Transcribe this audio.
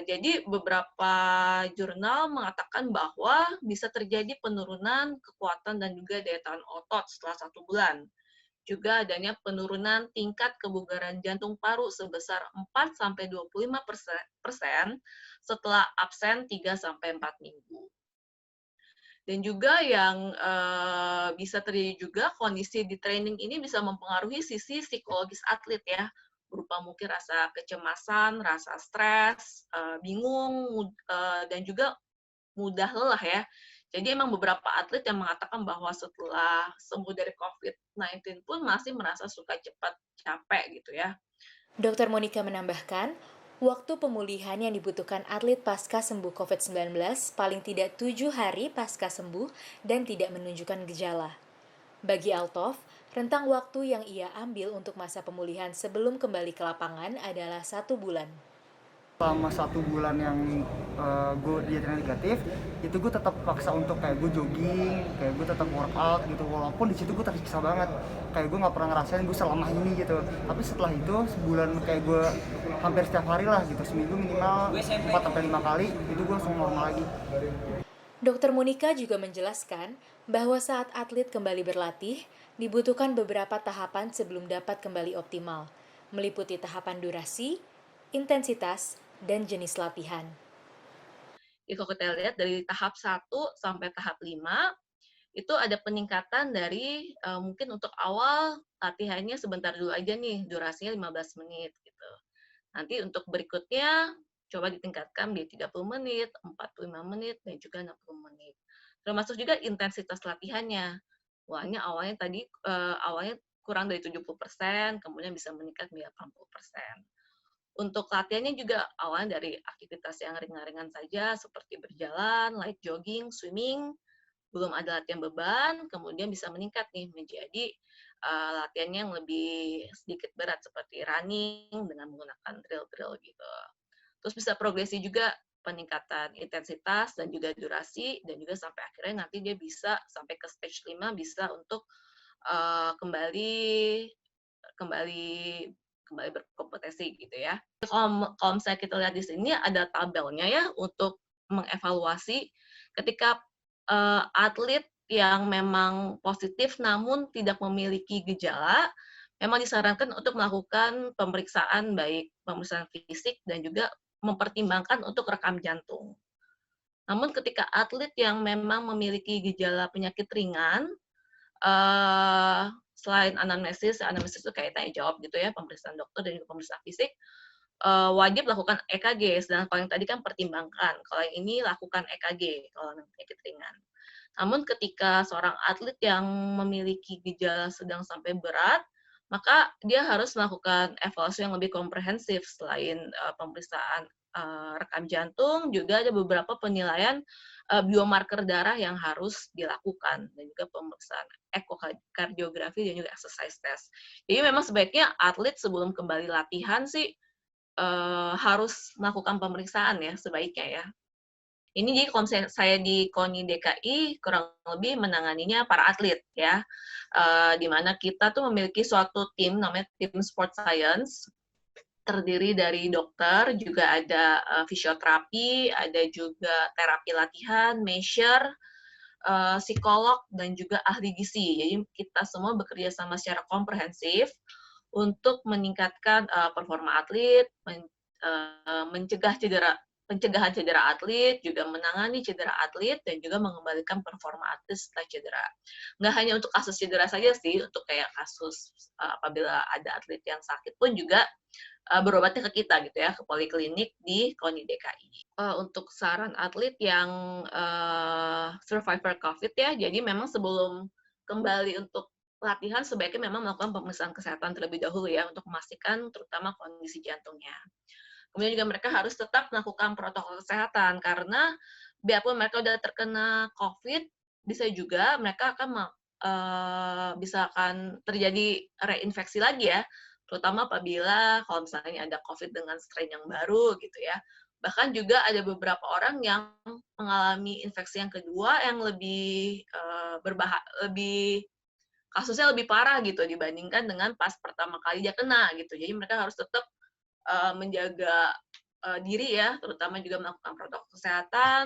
Jadi beberapa jurnal mengatakan bahwa bisa terjadi penurunan kekuatan dan juga daya tahan otot setelah 1 bulan. Juga adanya penurunan tingkat kebugaran jantung paru sebesar 4-25% setelah absen 3-4 minggu. Dan juga yang bisa terjadi juga kondisi di training ini bisa mempengaruhi sisi psikologis atlet ya, berupa mungkin rasa kecemasan, rasa stres, bingung, dan juga mudah lelah ya. Jadi emang beberapa atlet yang mengatakan bahwa setelah sembuh dari COVID-19 pun masih merasa suka cepat capek gitu ya. Dr. Monica menambahkan, waktu pemulihan yang dibutuhkan atlet pasca sembuh COVID-19 paling tidak 7 hari pasca sembuh dan tidak menunjukkan gejala. Bagi Altov, rentang waktu yang ia ambil untuk masa pemulihan sebelum kembali ke lapangan adalah 1 bulan. Selama 1 bulan yang gue dinyatakan negatif, itu gue tetap paksa untuk kayak gue jogging, kayak gue tetap workout gitu, walaupun di situ gue tersiksa banget, kayak gue nggak pernah ngerasain gue selama ini gitu. Tapi setelah itu sebulan kayak gue hampir setiap hari lah gitu, seminggu minimal 4-5 kali, itu gue langsung normal lagi. Dr. Monica juga menjelaskan bahwa saat atlet kembali berlatih, dibutuhkan beberapa tahapan sebelum dapat kembali optimal, meliputi tahapan durasi, intensitas, dan jenis latihan. Jadi kalau kita lihat dari tahap 1 sampai tahap 5, itu ada peningkatan dari mungkin untuk awal latihannya sebentar dulu aja nih, durasinya 15 menit gitu. Nanti untuk berikutnya coba ditingkatkan di 30 menit, 45 menit, dan juga 60 menit. Termasuk juga intensitas latihannya. Awalnya tadi awalnya kurang dari 70%, kemudian bisa meningkat menjadi 80%. Untuk latihannya juga awalnya dari aktivitas yang ringan-ringan saja seperti berjalan, light jogging, swimming, belum ada latihan beban, kemudian bisa meningkat nih menjadi latihannya yang lebih sedikit berat seperti running dengan menggunakan drill-drill gitu. Terus bisa progresi juga peningkatan intensitas dan juga durasi, dan juga sampai akhirnya nanti dia bisa sampai ke stage 5 bisa untuk kembali kembali kembali berkompetisi gitu ya. Kalau misalnya kita lihat di sini ada tabelnya ya untuk mengevaluasi ketika atlet yang memang positif namun tidak memiliki gejala, memang disarankan untuk melakukan pemeriksaan baik pemeriksaan fisik dan juga mempertimbangkan untuk rekam jantung. Namun ketika atlet yang memang memiliki gejala penyakit ringan, selain anamnesis itu kayak tanya jawab gitu ya, pemeriksaan dokter dan juga pemeriksaan fisik, wajib lakukan EKG, sedangkan kalau yang tadi kan pertimbangkan, kalau yang ini lakukan EKG kalau memang penyakit ringan. Namun ketika seorang atlet yang memiliki gejala sedang sampai berat, maka dia harus melakukan evaluasi yang lebih komprehensif selain pemeriksaan rekam jantung, juga ada beberapa penilaian biomarker darah yang harus dilakukan dan juga pemeriksaan ekokardiografi dan juga exercise test. Jadi memang sebaiknya atlet sebelum kembali latihan sih harus melakukan pemeriksaan ya sebaiknya ya. Ini jadi kalau misalnya saya di KONI DKI kurang lebih menanganinya para atlet ya, di mana kita tuh memiliki suatu tim namanya tim sport science, terdiri dari dokter, juga ada fisioterapi, ada juga terapi latihan, measure, psikolog, dan juga ahli gizi. Jadi kita semua bekerja sama secara komprehensif untuk meningkatkan performa atlet, mencegah cedera pencegahan cedera atlet, juga menangani cedera atlet, dan juga mengembalikan performa atlet setelah cedera. Nggak hanya untuk kasus cedera saja sih, untuk kayak kasus apabila ada atlet yang sakit pun juga berobatnya ke kita gitu ya, ke poliklinik di KONI DKI. Untuk saran atlet yang survivor COVID ya, jadi memang sebelum kembali untuk latihan sebaiknya memang melakukan pemeriksaan kesehatan terlebih dahulu ya, untuk memastikan terutama kondisi jantungnya. Kemudian juga mereka harus tetap melakukan protokol kesehatan, karena biarpun mereka udah terkena COVID, bisa juga mereka bisa akan terjadi reinfeksi lagi ya, terutama apabila kalau misalnya ada COVID dengan strain yang baru gitu ya. Bahkan juga ada beberapa orang yang mengalami infeksi yang kedua yang lebih kasusnya lebih parah gitu dibandingkan dengan pas pertama kali dia kena gitu. Jadi mereka harus tetap menjaga diri ya, terutama juga melakukan protokol kesehatan,